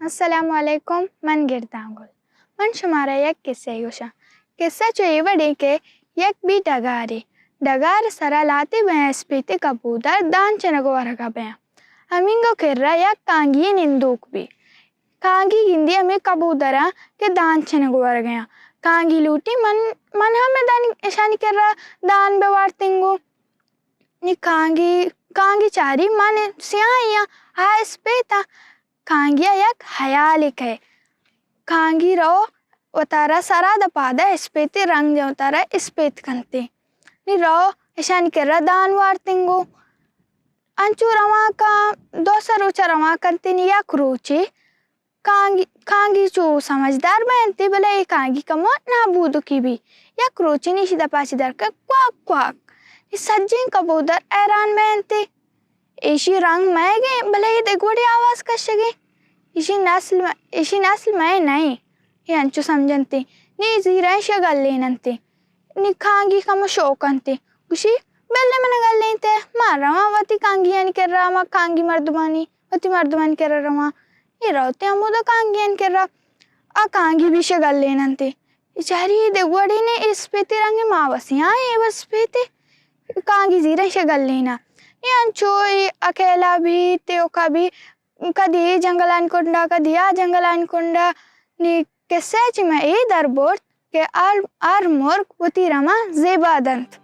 अस्सलामुअलैकुम मन गिरदांगुल मन शुमारा यक किस्से युशा किस्सा चुईवड़ी के यक भी डगार सरा लाती भैंस पीती कबूतर दान चनगो वरगा भैं अमिंगो किर्रा यक कांगी निंदूक भी कांगी गिंदी अमी कबूतरा के दान चनगो वरगया कांगी लूटी मन मन हमें दान ईशानी किर्रा दान बेवारतिंगो नि कांगी चारी मन सियाइया हाय स्पेता कांगिया यक हयालिक है कांगी रो उतारा सारा दपादा स्पेति रंग जो उतारा स्पेत कंते नि रो ईशान केरा दान वार्तिंगो अंचू रवा का दोसर उचा रवा कंते नि यक रूची कांगी चू समझदार बनती भले ये कांगी कमो ना बूदो की भी यक रूची नि शिदा पाची दर का क्वाक क्वाक नि सज्जिंग कबूतर ऐरान बनती इसी रंग मैं गए भले ये देखोड़ी आवाज कशगे इसी नस्ल मैं नहीं ये अंचु समझंती नी जीरा शगल लेनंती नी कांगी कम शोकंती उसी बेले मन गल लेते मारवा वती कांगी यानी कर रहा मा कांगी मर्दमानी वती मर्दमान कर रहा ये रहते हम उधर कांगी यानी कर रहा आ कांगी भी शगल लेनंती इचारी देखोड़ी ने इस पे तिरंगे मावसियाँ ये बस पे ते कांगी जीरा शगल लेना ये अंचो अकेला भी त्यो का भी कदी जंगलान कुंडा कदी आ जंगलान कुंडा नी कैसे चिमा ए दरबोर्ड के आर मोर वती रमा जेबादंत